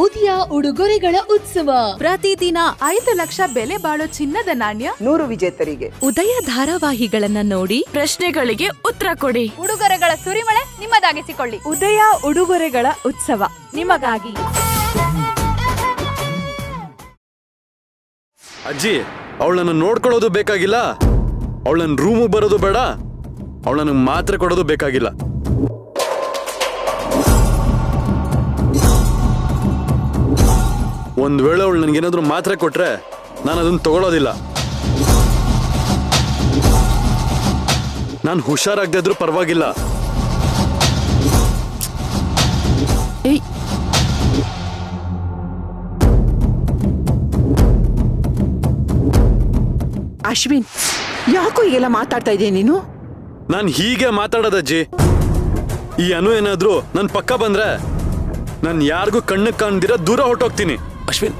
ಉದಯ ಉಡುಗೊರೆಗಳ ಉತ್ಸವ. ಪ್ರತಿದಿನ 5 ಲಕ್ಷ ಬೆಲೆ ಬಾಳೋ ಚಿನ್ನದ ನಾಣ್ಯ 100 ವಿಜೇತರಿಗೆ. ಉದಯ ಧಾರಾವಾಹಿಗಳನ್ನ ನೋಡಿ ಪ್ರಶ್ನೆಗಳಿಗೆ ಉತ್ತರ ಕೊಡಿ. ಉಡುಗೊರೆಗಳ ಸುರಿಮಳೆ ನಿಮ್ಮದಾಗಿಸಿಕೊಳ್ಳಿ. ಉದಯ ಉಡುಗೊರೆಗಳ ಉತ್ಸವ ನಿಮಗಾಗಿ. ಅಜ್ಜಿ, ಅವಳನ್ನ ನೋಡ್ಕೊಳ್ಳೋದು ಬೇಕಾಗಿಲ್ಲ, ಅವಳನ್ನ ರೂಮಿಗೆ ಬರೋದು ಬೇಡ, ಅವಳನ್ನ ಮಾತ್ರೆ ಕೊಡೋದು ಬೇಕಾಗಿಲ್ಲ. ಒಂದ್ ವೇಳೆ ಅವಳು ನನಗೇನಾದ್ರೂ ಮಾತ್ರೆ ಕೊಟ್ರೆ ನಾನು ಅದನ್ನ ತಗೊಳ್ಳೋದಿಲ್ಲ. ನಾನು ಹುಷಾರಾಗದೇ ಇದ್ರೂ ಪರವಾಗಿಲ್ಲ. ಅಶ್ವಿನ್, ಯಾಕೋ ಈಗೆಲ್ಲ ಮಾತಾಡ್ತಾ ಇದೀಯ ನೀನು? ನಾನು ಹೀಗೆ ಮಾತಾಡೋದಜ್ಜಿ. ಈ ಅನು ಏನಾದ್ರೂ ನನ್ ಪಕ್ಕ ಬಂದ್ರೆ ನಾನು ಯಾರಿಗೂ ಕಣ್ಣಕ್ಕೆ ಕಾಣ್ದಿರ ದೂರ ಹೊರಟೋಗ್ತೀನಿ. ಅಶ್ವಿನ್,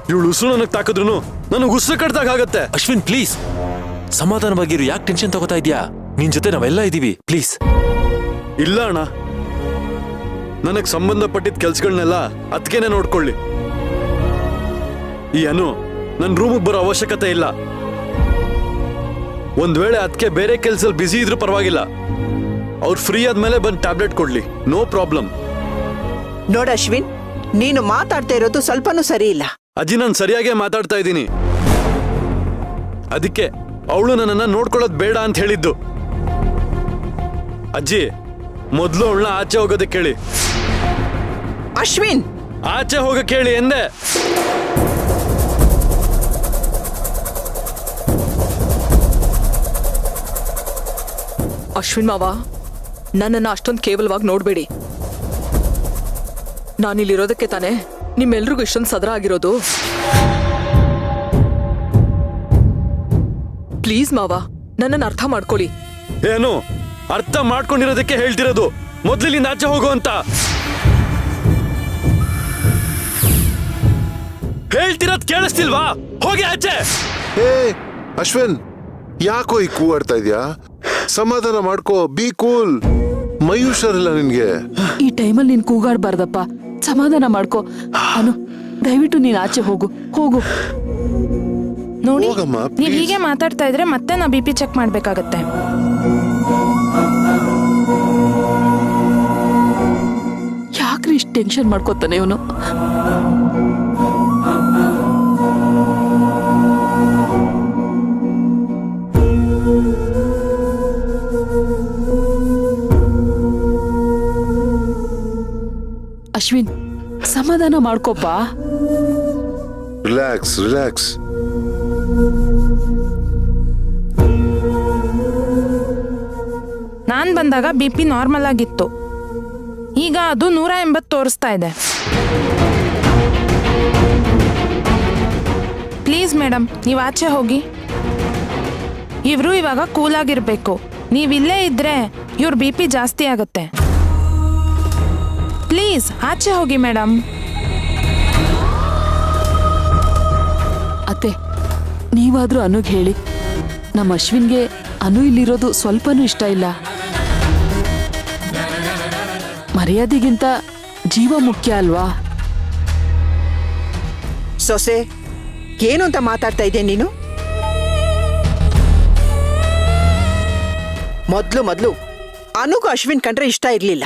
ಇವಳು ಉಸಿರು ನನಗೆ ತಾಕಿದ್ರು ನನಗೆ ಉಸಿರು ಕಟ್ದಾಗ ಆಗತ್ತೆ. ಅಶ್ವಿನ್ ಪ್ಲೀಸ್ ಸಮಾಧಾನವಾಗಿರು. ಯಾಕೆ ಟೆನ್ಷನ್ ತಗೋತಾ ಇದ್ಯಾ? ನಿನ್ ಜೊತೆ ನಾವೆಲ್ಲ ಇದೀವಿ, ಪ್ಲೀಸ್. ಇಲ್ಲ ಅಣ್ಣ, ನನಗೆ ಸಂಬಂಧಪಟ್ಟಿದ್ದ ಕೆಲ್ಸಗಳನ್ನೆಲ್ಲ ಅದಕ್ಕೇನೆ ನೋಡ್ಕೊಳ್ಳಿ. ಈ ಅನು ನನ್ನ ರೂಮಿಗೆ ಬರೋ ಅವಶ್ಯಕತೆ ಇಲ್ಲ. ಒಂದ್ ವೇಳೆ ಅದಕ್ಕೆ ಬೇರೆ ಕೆಲ್ಸದಲ್ಲಿ ಬ್ಯುಸಿ ಇದ್ರೂ ಪರವಾಗಿಲ್ಲ, ಅವ್ರು ಫ್ರೀ ಆದ್ಮೇಲೆ ಬಂದು ಟ್ಯಾಬ್ಲೆಟ್ ಕೊಡ್ಲಿ, ನೋ ಪ್ರಾಬ್ಲಮ್. ನೋಡ ಅಶ್ವಿನ್, ನೀನು ಮಾತಾಡ್ತಾ ಇರೋದು ಸ್ವಲ್ಪನೂ ಸರಿ ಇಲ್ಲ. ಅಜ್ಜಿ, ನಾನು ಸರಿಯಾಗೇ ಮಾತಾಡ್ತಾ ಇದ್ದೀನಿ. ಅದಕ್ಕೆ ಅವಳು ನನ್ನನ್ನ ನೋಡ್ಕೊಳ್ಳೋದು ಬೇಡ ಅಂತ ಹೇಳಿದ್ದು. ಅಜ್ಜಿ, ಮೊದಲು ಅವಳನ್ನ ಆಚೆ ಹೋಗೋದಕ್ಕೆ ಹೇಳಿ. ಅಶ್ವಿನ್, ಆಚೆ ಹೋಗಕ್ಕೆ ಹೇಳಿ ಎಂದೆ. ಅಶ್ವಿನ್ ಮಾವ, ನನ್ನನ್ನು ಅಷ್ಟೊಂದು ಕೇವಲವಾಗಿ ನೋಡ್ಬೇಡಿ. ನಾನಿಲ್ಲಿರೋದಕ್ಕೆ ತಾನೇ ನಿಮ್ಮೆಲ್ರಿಗೂ ಇಷ್ಟೊಂದು ಸದರ ಆಗಿರೋದು. ಪ್ಲೀಸ್ ಮಾವ, ನನ್ನನ್ನು ಅರ್ಥ ಮಾಡ್ಕೊಳ್ಳಿ. ಏನು ಅರ್ಥ ಮಾಡ್ಕೊಂಡಿರೋದಕ್ಕೆ ಹೇಳ್ತಿರೋದು? ಮೊದ್ಲಿನಿಂದ ಆಚೆ ಹೋಗು ಅಂತ ಹೇಳ್ತಿರೋದ್ ಕೇಳಿಸ್ತಿಲ್ವಾ? ಹೋಗಿ ಆಚೆ. ಹೇ ಅಶ್ವಿನ್, ಯಾಕೋ ಈ ಕೂಗಾಡ್ತಾ ಇದ್ಯಾ? ಸಮಾಧಾನ ಮಾಡ್ಕೋ, ಬಿ ಕೂಲ್. ಮೈ ಹುಷಾರಿಲ್ಲ ನಿನ್ಗೆ. ಈ ಟೈಮಲ್ಲಿ ನೀನ್ ಕೂಗಾಡ್ಬಾರ್ದಪ್ಪ, ಸಮಾಧಾನ ಮಾಡ್ಕೋ. ಅನು, ದಯವಿಟ್ಟು ನೀನ್ ಆಚೆ ಹೋಗು. ನೋಡಿ, ಹೋಗಮ್ಮ, ನೀವ್ ಹೀಗೆ ಮಾತಾಡ್ತಾ ಇದ್ರೆ ಮತ್ತೆ ನಾ BP ಚೆಕ್ ಮಾಡ್ಬೇಕಾಗತ್ತೆ. ಯಾಕ್ರಿ ಇಷ್ಟು ಟೆನ್ಷನ್ ಮಾಡ್ಕೋತಾನೆ ಇವನು? ಅಶ್ವಿನ್, ಸಮಾಧಾನ ಮಾಡ್ಕೋಪ್ಪ. Relax relax. ನಾನ್ ಬಂದಾಗ BP ನಾರ್ಮಲ್ ಆಗಿತ್ತು, ಈಗ ಅದು 180 ತೋರಿಸ್ತಾ ಇದೆ. ಪ್ಲೀಸ್ ಮೇಡಮ್, ನೀವು ಆಚೆ ಹೋಗಿ. ಇವರು ಇವಾಗ ಕೂಲ್ ಆಗಿರ್ಬೇಕು. ನೀವಿಲ್ಲೇ ಇದ್ರೆ ಇವ್ರ BP ಜಾಸ್ತಿ ಆಗತ್ತೆ. ಪ್ಲೀಸ್ ಆಚೆ ಹೋಗಿ ಮೇಡಮ್. ಅತ್ತೆ, ನೀವಾದ್ರೂ ಅನುಗ್ ಹೇಳಿ. ನಮ್ಮ ಅಶ್ವಿನ್ಗೆ ಅನು ಇಲ್ಲಿರೋದು ಸ್ವಲ್ಪನೂ ಇಷ್ಟ ಇಲ್ಲ. ಮರ್ಯಾದೆಗಿಂತ ಜೀವ ಮುಖ್ಯ ಅಲ್ವಾ? ಸೊಸೆ, ಏನು ಅಂತ ಮಾತಾಡ್ತಾ ಇದ್ದೆ ನೀನು? ಮೊದ್ಲು ಅನುಗೂ ಅಶ್ವಿನ್ ಕಂಡ್ರೆ ಇಷ್ಟ ಇರ್ಲಿಲ್ಲ.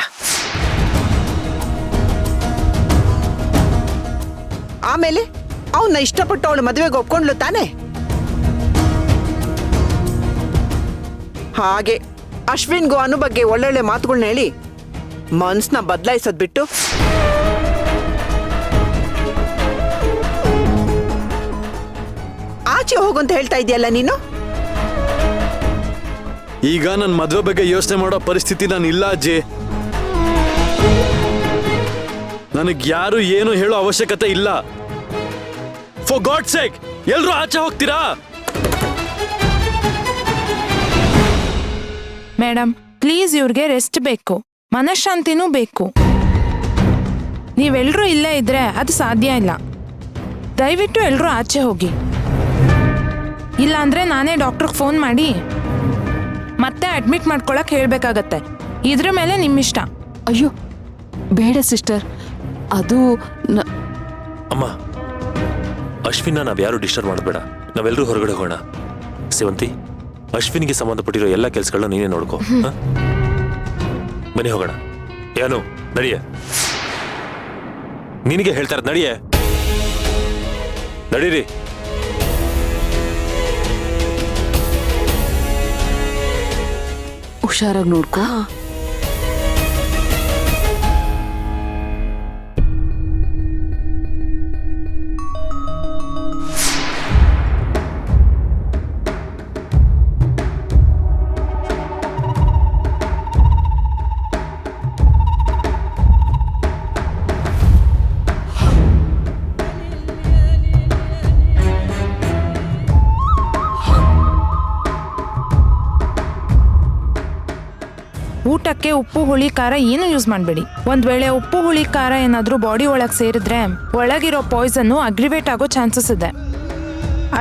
ಆಮೇಲೆ ಅವನ್ನ ಇಷ್ಟಪಟ್ಟು ಅವಳು ಮದುವೆಗೆ ಒಪ್ಕೊಂಡ್ಲು ತಾನೆ. ಹಾಗೆ ಅಶ್ವಿನ್ಗೂ ಅನು ಬಗ್ಗೆ ಒಳ್ಳೊಳ್ಳೆ ಮಾತುಗಳನ್ನ ಹೇಳಿ ಮನ್ಸನ್ನ ಬದಲಾಯಿಸೋದ್ ಬಿಟ್ಟು ಆಚೆ ಹೋಗಂತ ಹೇಳ್ತಾ ಇದೆಯಲ್ಲ ನೀನು. ಈಗ ನನ್ನ ಮದುವೆ ಬಗ್ಗೆ ಯೋಚನೆ ಮಾಡೋ ಪರಿಸ್ಥಿತಿ ನಾನು ಇಲ್ಲ ಅಜ್ಜಿ. ನನಗ್ ಯಾರು ಏನು ಹೇಳೋ ಅವಶ್ಯಕತೆ ಇಲ್ಲ. ಫಾರ್ ಗಾಡ್ ಸೇಕ್, ಎಲ್ರೂ ಆಚೆ ಹೋಗ್ತೀರಾ? ಮೇಡಮ್ ಪ್ಲೀಸ್, ಇವ್ರಿಗೆ ರೆಸ್ಟ್ ಬೇಕು, ಮನಃಶಾಂತಿನೂ ಬೇಕು. ನೀವೆಲ್ಲರೂ ಇಲ್ಲೇ ಇದ್ರೆ ಅದು ಸಾಧ್ಯ ಇಲ್ಲ. ದಯವಿಟ್ಟು ಎಲ್ಲರೂ ಆಚೆ ಹೋಗಿ. ಇಲ್ಲ ಅಂದ್ರೆ ನಾನೇ ಡಾಕ್ಟರ್ಗೆ ಫೋನ್ ಮಾಡಿ ಮತ್ತೆ ಅಡ್ಮಿಟ್ ಮಾಡ್ಕೊಳಕ್ ಹೇಳ್ಬೇಕಾಗತ್ತೆ. ಇದ್ರ ಮೇಲೆ ನಿಮ್ಮಿಷ್ಟ. ಅಯ್ಯೋ ಬೇಡ ಸಿಸ್ಟರ್, ಅದು ಅಮ್ಮ, ಅಶ್ವಿನ ನಾವ್ ಯಾರು ಡಿಸ್ಟರ್ಬ್ ಮಾಡಬೇಡ. ನಾವೆಲ್ಲರೂ ಹೊರಗಡೆ ಹೋಗೋಣ. ಸೇವಂತಿ, ಅಶ್ವಿನ್ಗೆ ಸಂಬಂಧಪಟ್ಟಿರೋ ಎಲ್ಲ ಕೆಲಸಗಳನ್ನ ನೀನೇ ನೋಡ್ಕೋ. ಹ? ಬನ್ನಿ ಹೋಗೋಣ. ಏನು ನಡಿಯೇ, ನಿನಗೆ ಹೇಳ್ತಾರೆ ನಡಿಯೇ, ನಡೀರಿ. ಹುಷಾರಾಗಿ ನೋಡ್ಕೊ. ಊಟಕ್ಕೆ ಉಪ್ಪು ಹುಳಿ ಖಾರ ಏನು ಯೂಸ್ ಮಾಡಬೇಡಿ. ಒಂದ್ ವೇಳೆ ಉಪ್ಪು ಹುಳಿ ಖಾರ ಏನಾದ್ರೂ ಬಾಡಿ ಒಳಗೆ ಸೇರಿದ್ರೆ ಒಳಗಿರೋ ಪಾಯ್ಸನ್ನು ಅಗ್ರಿವೇಟ್ ಆಗೋ ಚಾನ್ಸಸ್ ಇದೆ.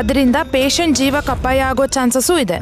ಅದರಿಂದ ಪೇಷಂಟ್ ಜೀವಕ್ಕೆ ಅಪಾಯ ಆಗೋ ಚಾನ್ಸಸ್ಸು ಇದೆ.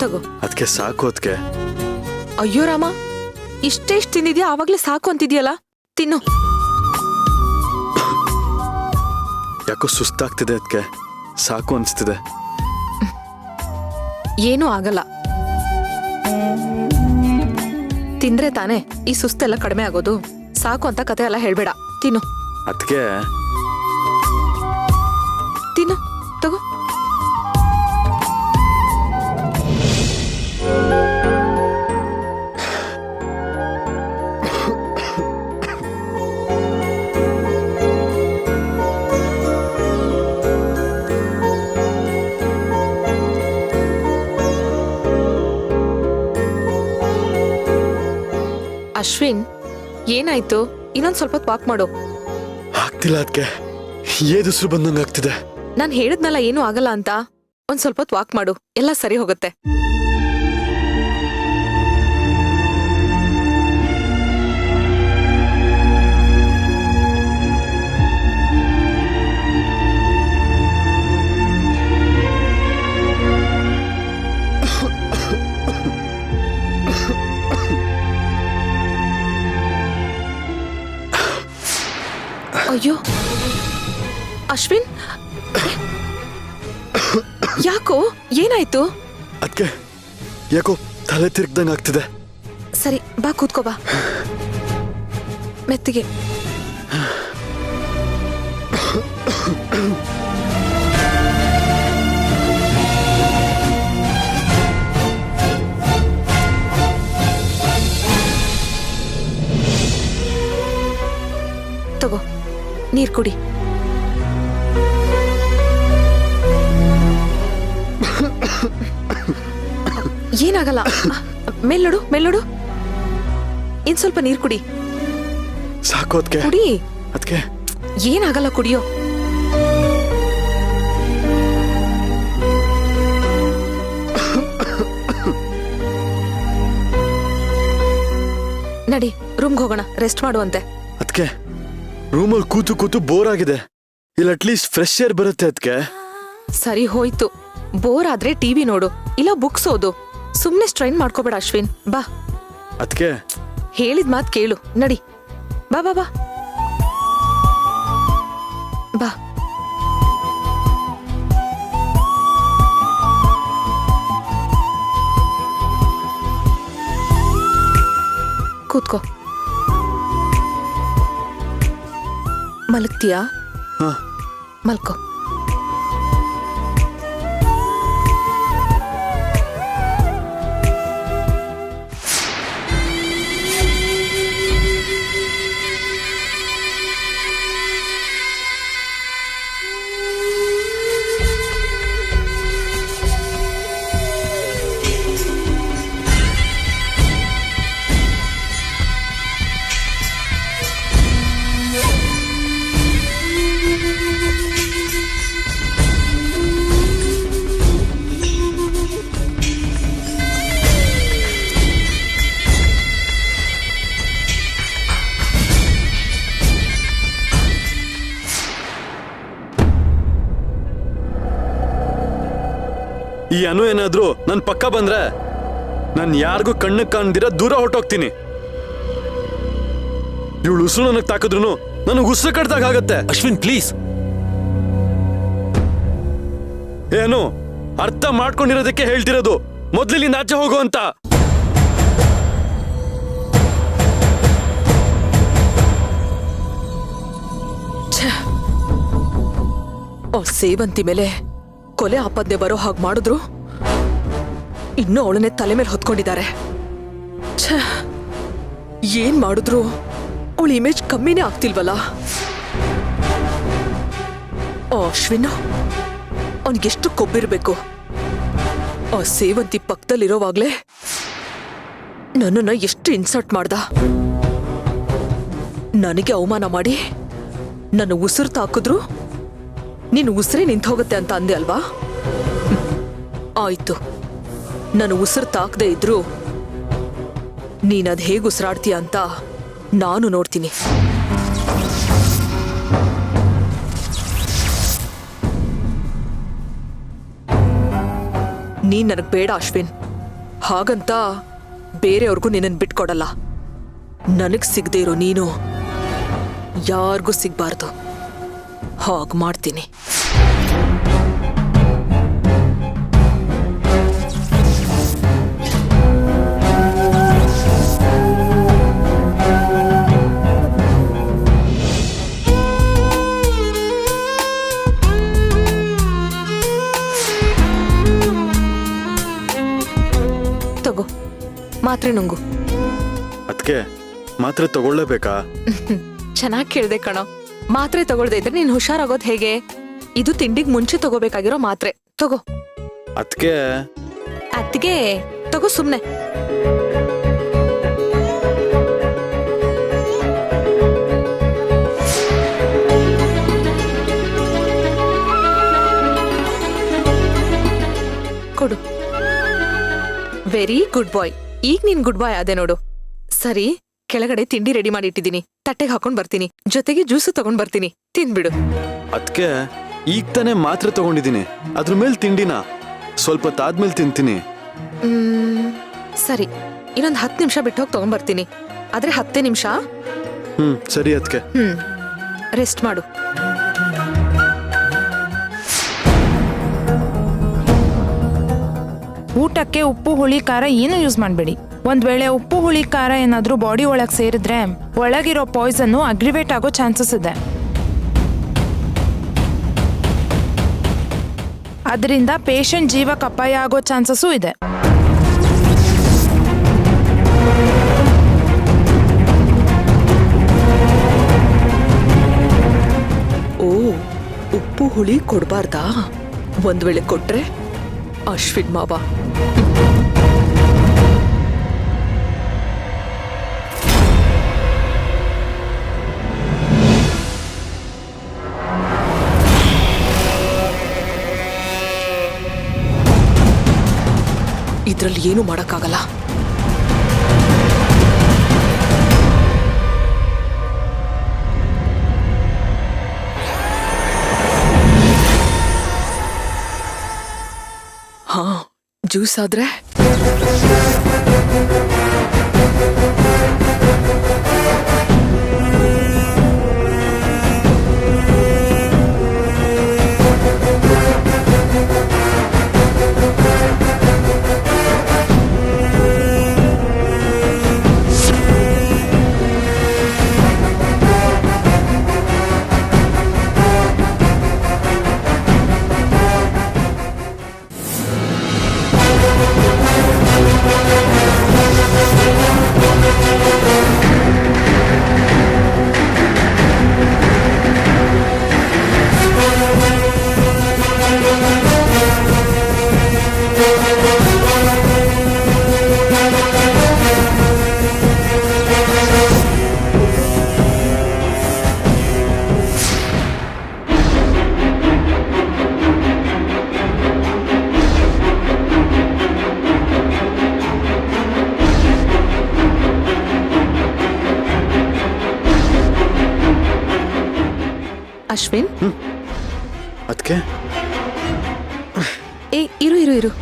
ತಗೋ. ಅದಕ್ಕೆ ಸಾಕು. ಅದಕ್ಕೆ ಅಯ್ಯೋ ರಾಮ, ಇಷ್ಟೆಷ್ಟು ತಿಂದಿದ್ಯಾ? ಆವಾಗ್ಲೇ ಸಾಕು ಅಂತಿದ್ಯಲ್ಲ, ತಿನ್ನು. ಯಾಕೋ ಸುಸ್ತಾಗ್ತಿದೆ. ಅದಕ್ಕೆ ಸಾಕು ಅನ್ಸ್ತಿದೆ. ಏನೂ ಆಗಲ್ಲ, ತಿಂದ್ರೆ ತಾನೇ ಈ ಸುಸ್ತೆಲ್ಲ ಕಡಿಮೆ ಆಗೋದು. ಸಾಕು ಅಂತ ಕತೆ ಎಲ್ಲ ಹೇಳ್ಬೇಡ, ತಿನ್ನು. ಅದಕ್ಕೆ ತಿನ್ನು, ತಗೋ. ಅಶ್ವಿನ್, ಏನಾಯ್ತು? ಇನ್ನೊಂದ್ ಸ್ವಲ್ಪ ಹೊತ್ತು ವಾಕ್ ಮಾಡು. ಆಗ್ತಿಲ್ಲ. ಅದಕ್ಕೆ ಏದುಸ್ರು ಬಂದಂಗ ಆಗ್ತಿದೆ. ನಾನ್ ಹೇಳಿದ್ನಲ್ಲ ಏನೂ ಆಗಲ್ಲ ಅಂತ. ಒಂದ್ ಸ್ವಲ್ಪ ಹೊತ್ತು ವಾಕ್ ಮಾಡು, ಎಲ್ಲ ಸರಿ ಹೋಗುತ್ತೆ. ಅಯ್ಯೋ ಅಶ್ವಿನ್, ಯಾಕೋ? ಏನಾಯ್ತು? ಅದಕ್ಕೆ ಯಾಕೋ ತಲೆ ತಿರ್ಗ್ದಂಗ ಆಗ್ತಿದೆ. ಸರಿ ಬಾ, ಕೂತ್ಕೋ ಬಾ ಮೆತ್ತಿಗೆ. ತಗೋ, ನೀರ್ ಕುಡಿ. ಏನಾಗಲ್ಲ. ಮೇಲ್ನೋಡು, ಮೇಲ್ನೋಡು. ಇನ್ ಸ್ವಲ್ಪ ನೀರ್ ಕುಡಿ. ಸಾಕು. ಅದಕ್ಕೆ ಕುಡಿ. ಅದಕ್ಕೆ ಏನಾಗಲ್ಲ, ಕುಡಿಯೋ. ನಡಿ, ರೂಮ್ಗೆ ಹೋಗೋಣ, ರೆಸ್ಟ್ ಮಾಡುವಂತೆ. ಅದಕ್ಕೆ ರೂಮಲ್ಲಿ ಕೂತು ಕೂತು ಬೋರ್ ಆಗಿದೆ. ಇಲ್ಲ ಅಟ್ಲೀಸ್ಟ್ ಫ್ರೆಶ್ ಏರ್ ಬರುತ್ತೆ. ಅದಕ್ಕೆ ಸರಿ ಹೋಯ್ತು. ಬೋರ್ ಆದ್ರೆ ಟಿವಿ ನೋಡು, ಇಲ್ಲ ಬುಕ್ಸ್ ಓದು. ಸುಮ್ನೆ ಸ್ಟ್ರೈನ್ ಮಾಡ್ಕೋಬೇಡ ಅಶ್ವಿನ್. ಬಾ. ಅದಕ್ಕೆ ಹೇಳಿದ ಮಾತ್ ಕೇಳು. ನಡಿ, ಬಾ ಬಾ ಬಾ ಬಾ. ಕೂತ್ಕೋ. ಮಲಗ್ತೀಯಾ? ಹಾ, ಮಲ್ಕೋ. ಈ ಅನು ಏನಾದ್ರೂ ನನ್ ಪಕ್ಕ ಬಂದ್ರೆ ನಾನು ಯಾರಿಗೂ ಕಣ್ಣು ಕಾಣ್ದಿರ ದೂರ ಹೊಟ್ಟೋಗ್ತೀನಿ. ಇವಳು ಉಸಿರು ನನಗೆ ತಾಕಿದ್ರು ನನಗೆ ಉಸಿರು ಕಟ್ದಾಗ ಆಗತ್ತೆ. ಅಶ್ವಿನ್ ಪ್ಲೀಸ್. ಏನು ಅರ್ಥ ಮಾಡ್ಕೊಂಡಿರೋದಕ್ಕೆ ಹೇಳ್ತಿರೋದು, ಮೊದ್ಲಿನಿಂದ ಆಚೆ ಹೋಗು ಅಂತ. ಸೇವಂತಿ ಮೇಲೆ ಕೊಲೆ ಆಪದ್ನೆ ಬರೋ ಹಾಗೆ ಮಾಡಿದ್ರು, ಇನ್ನೂ ಅವಳನ್ನೇ ತಲೆ ಮೇಲೆ ಹೊತ್ಕೊಂಡಿದ್ದಾರೆ. ಏನ್ ಮಾಡಿದ್ರು ಅವಳ ಇಮೇಜ್ ಕಮ್ಮಿನೇ ಆಗ್ತಿಲ್ವಲ್ಲ. ಅಶ್ವಿನ್ ಅವನಿಗೆಷ್ಟು ಕೊಬ್ಬಿರ್ಬೇಕು. ಆ ಸೇವಂತಿ ಪಕ್ಕದಲ್ಲಿರೋವಾಗ್ಲೇ ನನ್ನನ್ನ ಎಷ್ಟು ಇನ್ಸಲ್ಟ್ ಮಾಡ್ದ. ನನಗೆ ಅವಮಾನ ಮಾಡಿ ನನ್ನ ಉಸಿರು ತಾಕಿದ್ರು ನೀನು ಉಸಿರೇ ನಿಂತು ಹೋಗುತ್ತೆ ಅಂತ ಅಂದೆ ಅಲ್ವಾ? ಆಯ್ತು, ನಾನು ಉಸಿರು ತಾಕದೇ ಇದ್ರು ನೀನದ್ ಹೇಗೆ ಉಸಿರಾಡ್ತೀಯ ಅಂತ ನಾನು ನೋಡ್ತೀನಿ. ನೀನ್ ನನಗ್ ಬೇಡ ಅಶ್ವಿನ್. ಹಾಗಂತ ಬೇರೆಯವ್ರಿಗೂ ನಿನ್ನನ್ನು ಬಿಟ್ಕೊಡಲ್ಲ. ನನಗ್ ಸಿಗದೆ ಇರೋ ನೀನು ಯಾರಿಗೂ ಸಿಗ್ಬಾರ್ದು. ಹಾಗೆ ಮಾಡ್ತೀನಿ. ತಗೋ ಮಾತ್ರೆ ನುಂಗು. ಅದಕ್ಕೆ ಮಾತ್ರೆ ತಗೊಳ್ಳೇಬೇಕಾ? ಚೆನ್ನಾಗಿ ಕೇಳ್ದೆ ಕಣೋ. ಮಾತ್ರೆ ತಗೊಳ್ದೆ ಇದ್ರೆ ನೀನ್ ಹುಷಾರಾಗೋದ್ ಹೇಗೆ? ಇದು ತಿಂಡಿಗ್ ಮುಂಚೆ ತಗೋಬೇಕಾಗಿರೋ ಮಾತ್ರೆ. ತಗೋ. ಅದಕ್ಕೆ ಅತ್ತಿಗೆ ತಗೋ ಸುಮ್ನೆ. ಕೊಡು. ವೆರಿ ಗುಡ್ ಬಾಯ್. ಈಗ ನೀನ್ ಗುಡ್ ಬಾಯ್ ಆದೆ ನೋಡು. ಸರಿ, ಕೆಳಗಡೆ ತಿಂಡಿ ರೆಡಿ ಮಾಡಿ ಇಟ್ಟಿದ್ದೀನಿ. ತಟ್ಟೆಗೆ ಹಾಕೊಂಡ್ ಬರ್ತೀನಿ. ಜೊತೆಗೆ ಜ್ಯೂಸು ತಗೊಂಡ್ ಬರ್ತೀನಿ. ತಿನ್ಬಿಡು. ಅದಕ್ಕೆ ಈಗ ತಾನೇ ಮಾತ್ರೆ ತಗೊಂಡಿದ್ದೀನಿ, ಅದ್ರ ಮೇಲೆ ತಿಂಡಿನ ಸ್ವಲ್ಪ ತಾದ್ಮೇಲೆ ತಿಂತೀನಿ. ಸರಿ, ಇನ್ನೊಂದು 10 ನಿಮಿಷ ಬಿಟ್ಟು ಹೋಗಿ ತಗೊಂಡ್ ಬರ್ತೀನಿ. ಆದ್ರೆ 10 ನಿಮಿಷ. ಸರಿ ಅದಕ್ಕೆ. ರೆಸ್ಟ್ ಮಾಡು. ಊಟಕ್ಕೆ ಉಪ್ಪು ಹುಳಿ ಖಾರ ಏನು ಯೂಸ್ ಮಾಡಬೇಡಿ. ಒಂದ್ ವೇಳೆ ಉಪ್ಪು ಹುಳಿ ಖಾರ ಏನಾದ್ರೂ ಬಾಡಿ ಒಳಗೆ ಸೇರಿದ್ರೆ ಒಳಗಿರೋ ಪಾಯ್ಸನ್ನು ಅಗ್ರಿವೇಟ್ ಆಗೋ ಚಾನ್ಸಸ್ ಇದೆ. ಅದರಿಂದ ಪೇಷಂಟ್ ಜೀವಕ್ಕೆ ಅಪಾಯ ಆಗೋ ಚಾನ್ಸಸ್ಸೂ ಇದೆ. ಓ, ಉಪ್ಪು ಹುಳಿ ಕೊಡ್ಬಾರ್ದಾ? ಒಂದ್ ವೇಳೆ ಕೊಟ್ರೆ ಅಶ್ವಿನ್ ಮಾವ ಇದ್ರಲ್ಲಿ ಏನು ಮಾಡಕ್ಕಾಗಲ್ಲ. ಹಾ, ಜ್ಯೂಸ್ ಆದ್ರೆ ಅಶ್ವಿನ್, ಅದಕ್ಕೆ ಏ ಇರು ಇರು ಇರು.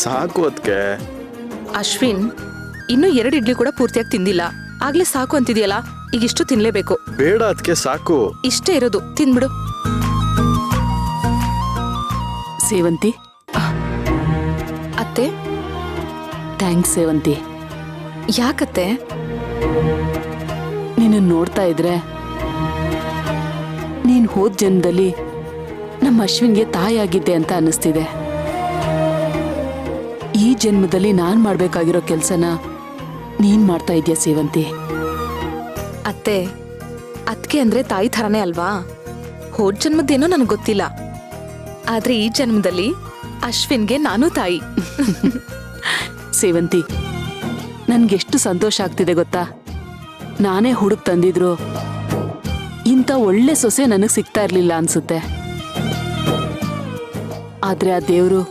ಸಾಕು ಅದಕ್ಕೆ. ಅಶ್ವಿನ್, ಇನ್ನೂ 2 ಇಡ್ಲಿ ಕೂಡ ಪೂರ್ತಿಯಾಗಿ ತಿಂದಿಲ್ಲ. ಆಗ್ಲೇ ಸಾಕು ಅಂತಿದ್ಯಲ್ಲ, ಈಗ ಇಷ್ಟು ತಿನ್ಲೇಬೇಕು. ಬೇಡ ಅದಕ್ಕೆ, ಸಾಕು. ಇಷ್ಟೇ ಇರೋದು, ತಿನ್ಬಿಡು. ಸೇವಂತಿ. ಅತ್ತೆ. ಥ್ಯಾಂಕ್ಸ್ ಸೇವಂತಿ. ಯಾಕತ್ತೆ? ನಿನ್ನ ನೋಡ್ತಾ ಇದ್ರೆ ನೀನ್ ಹೋದ್ ಜನ್ಮದಲ್ಲಿ ನಮ್ಮ ಅಶ್ವಿನ್ಗೆ ತಾಯಿಯಾಗಿದ್ದೆ ಅಂತ ಅನ್ನಿಸ್ತಿದೆ. ಈ ಜನ್ಮದಲ್ಲಿ ನಾನ್ ಮಾಡ್ಬೇಕಾಗಿರೋ ಕೆಲ್ಸನ ನೀನ್ ಮಾಡ್ತಾ ಇದೀಯ ಸೇವಂತಿ. ಅತ್ತೆ, ಅದ್ಕೆ ಅಂದ್ರೆ ತಾಯಿ ಥರನೇ ಅಲ್ವಾ? ಹೋದ್ ಜನ್ಮದ್ದೇನೋ ನನಗೆ ಗೊತ್ತಿಲ್ಲ, ಆದ್ರೆ ಈ ಜನ್ಮದಲ್ಲಿ ಅಶ್ವಿನ್ಗೆ ನಾನು ತಾಯಿ. ಸೇವಂತಿ, ನನ್ಗೆಷ್ಟು ಸಂತೋಷ ಆಗ್ತಿದೆ ಗೊತ್ತಾ? ನಾನೇ ಹುಡುಕ್ ತಂದಿದ್ರು ಇಂಥ ಒಳ್ಳೆ ಸೊಸೆ ನನಗ್ ಸಿಗ್ತಾ ಇರ್ಲಿಲ್ಲ ಅನ್ಸುತ್ತೆ. ಆದ್ರೆ ಆ ದೇವ್ರು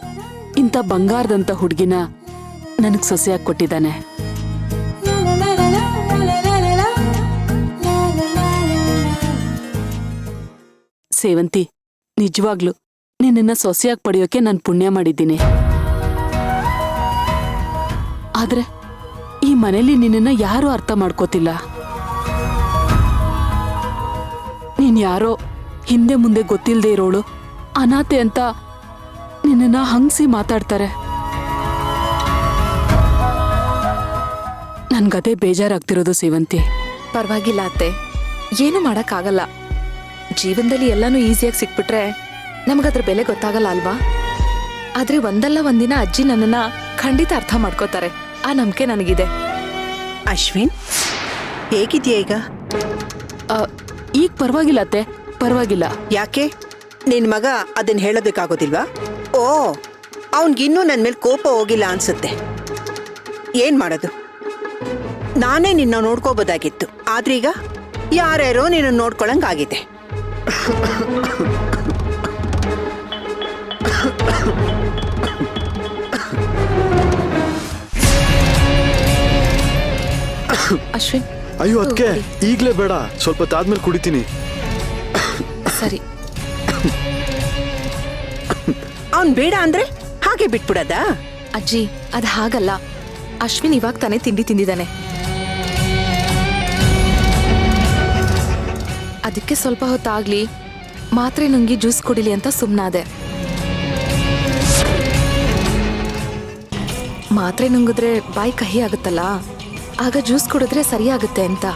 ಇಂಥ ಬಂಗಾರದಂತ ಹುಡುಗಿನ ನನಗ್ ಸೊಸೆಯಾಗಿ ಕೊಟ್ಟಿದ್ದಾನೆ. ಸೇವಂತಿ, ನಿಜವಾಗ್ಲು ನಿನ್ನ ಸೊಸೆಯಾಗಿ ಪಡೆಯೋಕೆ ನಾನು ಪುಣ್ಯ ಮಾಡಿದ್ದೀನಿ. ಆದ್ರೆ ಈ ಮನೇಲಿ ನಿನ್ನ ಯಾರೂ ಅರ್ಥ ಮಾಡ್ಕೋತಿಲ್ಲ. ನೀನ್ ಯಾರೋ ಹಿಂದೆ ಮುಂದೆ ಗೊತ್ತಿಲ್ಲದೆ ಇರೋಳು ಅನಾಥೆ ಅಂತ ನಿನ್ನ ಹಂಗ್ಸಿ ಮಾತಾಡ್ತಾರೆ. ನನ್ಗದೇ ಬೇಜಾರಾಗ್ತಿರೋದು ಸೇವಂತಿ. ಪರವಾಗಿಲ್ಲ ಅತ್ತೆ, ಏನು ಮಾಡಕ್ಕಾಗಲ್ಲ. ಜೀವನದಲ್ಲಿ ಎಲ್ಲಾನು ಈಸಿಯಾಗಿ ಸಿಕ್ಬಿಟ್ರೆ ನಮಗದ್ರ ಬೆಲೆ ಗೊತ್ತಾಗಲ್ಲ ಅಲ್ವಾ? ಆದ್ರೆ ಒಂದಲ್ಲ ಒಂದಿನ ಅಜ್ಜಿ ನನ್ನನ್ನ ಖಂಡಿತ ಅರ್ಥ ಮಾಡ್ಕೋತಾರೆ, ಆ ನಂಬಿಕೆ ನನಗಿದೆ. ಅಶ್ವಿನ್, ಹೇಗಿದ್ಯಾ ಈಗ? ಈಗ ಪರವಾಗಿಲ್ಲ ಅತ್ತೆ, ಪರವಾಗಿಲ್ಲ. ಯಾಕೆ ನಿನ್ ಮಗ ಅದನ್ನ ಹೇಳೋದಕ್ಕಾಗೋದಿಲ್ವಾ? ಓ, ಅವನ್ಗಿನ್ನೂ ನನ್ ಮೇಲೆ ಕೋಪ ಹೋಗಿಲ್ಲ ಅನ್ಸುತ್ತೆ. ಏನ್ ಮಾಡೋದು, ನಾನೇ ನಿನ್ನ ನೋಡ್ಕೋಬೋದಾಗಿತ್ತು. ಆದ್ರೀಗ ಯಾರ್ಯಾರೋ ನಿನ್ನ ನೋಡ್ಕೊಳಂಗಾಗಿದೆ. ಅಶ್ವಿನ್, ಅಯ್ಯೋ ಅದಕ್ಕೆ ಈಗ್ಲೇ ಬೇಡ, ಸ್ವಲ್ಪ ಹೊತ್ತಾದ್ಮೇಲೆ ಕುಡಿತೀನಿ. ಸರಿ. ಅವನ್ ಬೇಡ ಅಂದ್ರೆ ಹಾಗೆ ಬಿಟ್ಬಿಡದ? ಅಜ್ಜಿ, ಅದ್ ಹಾಗಲ್ಲ. ಅಶ್ವಿನ್ ಇವಾಗ ತಾನೇ ತಿಂಡಿ ತಿಂದಿದ್ದಾನೆ, ಅದಕ್ಕೆ ಸ್ವಲ್ಪ ಹೊತ್ತಾಗ್ಲಿ ಮಾತ್ರೆ ನುಂಗಿ ಜ್ಯೂಸ್ ಕುಡಿಲಿ ಅಂತ ಸುಮ್ನಾದೆ. ಮಾತ್ರೆ ನುಂಗಿದ್ರೆ ಬಾಯಿ ಕಹಿ ಆಗುತ್ತಲ್ಲ, ಆಗ ಜ್ಯೂಸ್ ಕುಡಿದ್ರೆ ಸರಿಯಾಗುತ್ತೆ ಅಂತ.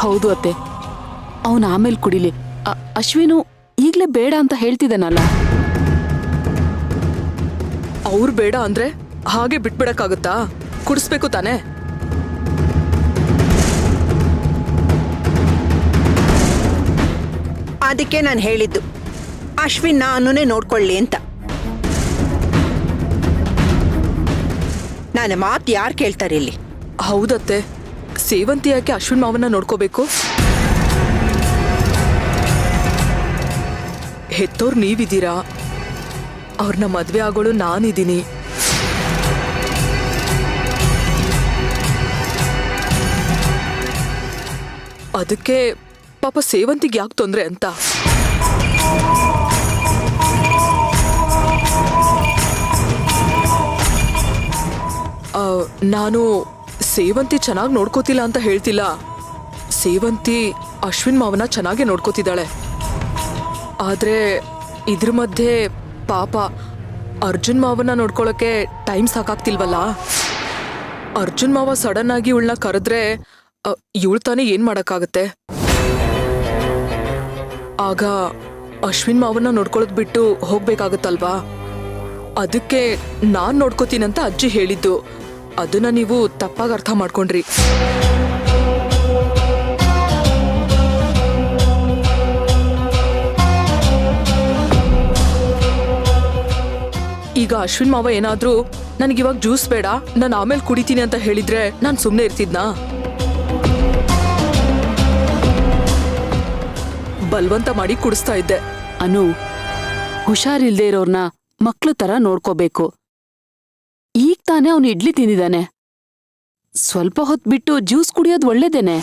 ಹೌದು ಅತ್ತೆ, ಅವನು ಆಮೇಲೆ ಕುಡಿಲಿ. ಅಶ್ವಿನು ಈಗ್ಲೇ ಬೇಡ ಅಂತ ಹೇಳ್ತಿದ್ದಾನಲ್ಲ. ಅವ್ರು ಬೇಡ ಅಂದ್ರೆ ಹಾಗೆ ಬಿಟ್ಬಿಡಕ್ಕಾಗುತ್ತಾ? ಕುಡಿಸ್ಬೇಕು ತಾನೆ. ಅದಕ್ಕೆ ನಾನು ಹೇಳಿದ್ದು ಅಶ್ವಿನ್ ನಾನೇ ನೋಡ್ಕೊಳ್ಳಿ ಅಂತ. ನನ್ನ ಮಾತು ಯಾರು ಕೇಳ್ತಾರೆ ಇಲ್ಲಿ? ಹೌದತ್ತೆ, ಸೇವಂತಿ ಯಾಕೆ ಅಶ್ವಿನ್ ಮಾವನ್ನ ನೋಡ್ಕೋಬೇಕು? ಹೆತ್ತೋರ್ ನೀವಿದ್ದೀರಾ, ಅವ್ರನ್ನ ಮದ್ವೆ ಆಗೋಳು ನಾನಿದ್ದೀನಿ. ಅದಕ್ಕೆ ಪಾಪ ಸೇವಂತಿಗೆ ಯಾಕೆ ತೊಂದ್ರೆ ಅಂತ. ನಾನು ಸೇವಂತಿ ಚೆನ್ನಾಗಿ ನೋಡ್ಕೋತಿಲ್ಲ ಅಂತ ಹೇಳ್ತಿಲ್ಲ. ಸೇವಂತಿ ಅಶ್ವಿನ್ ಮಾವನ ಚೆನ್ನಾಗಿ ನೋಡ್ಕೋತಿದ್ದಾಳೆ. ಆದ್ರೆ ಇದ್ರ ಮಧ್ಯೆ ಪಾಪ ಅರ್ಜುನ್ ಮಾವನ ನೋಡ್ಕೊಳ್ಳೋಕೆ ಟೈಮ್ ಸಾಕಾಗ್ತಿಲ್ವಲ್ಲ. ಅರ್ಜುನ್ ಮಾವ ಸಡನ್ ಆಗಿ ಇವಳನ್ನ ಕರೆದ್ರೆ ಇವಳು ತಾನೇ ಏನ್ ಮಾಡಕ್ಕಾಗತ್ತೆ? ಆಗ ಅಶ್ವಿನ್ ಮಾವನ ನೋಡ್ಕೊಳ್ಳೋದ್ ಬಿಟ್ಟು ಹೋಗ್ಬೇಕಾಗತ್ತಲ್ವಾ? ಅದಕ್ಕೆ ನಾನ್ ನೋಡ್ಕೋತೀನಂತ ಅಜ್ಜಿ ಹೇಳಿದ್ದು. ಅದನ್ನ ನೀವು ತಪ್ಪಾಗಿ ಅರ್ಥ ಮಾಡ್ಕೊಂಡ್ರಿ. ಅಶ್ವಿನ್ ಮಾವ ಏನಾದ್ರೂ ನನಗಿವಾಗ ಜ್ಯೂಸ್ ಬೇಡ ನಾನು ಆಮೇಲೆ ಕುಡಿತೀನಿ ಅಂತ ಹೇಳಿದ್ರೆ ನಾನು ಸುಮ್ಮನೆ ಇರ್ತಿದ್ನಾ? ಬಲ್ವಂತ ಮಾಡಿ ಕುಡಿಸ್ತಾ ಇದ್ದೆ. ಅನು, ಹುಷಾರಿಲ್ದೇ ಇರೋರ್ನ ಮಕ್ಳು ತರ ನೋಡ್ಕೋಬೇಕು. ಈಗ ತಾನೇ ಅವನು ಇಡ್ಲಿ ತಿಂದಿದ್ದಾನೆ, ಸ್ವಲ್ಪ ಹೊತ್ತು ಬಿಟ್ಟು ಜ್ಯೂಸ್ ಕುಡಿಯೋದು ಒಳ್ಳೇದೇನೆ.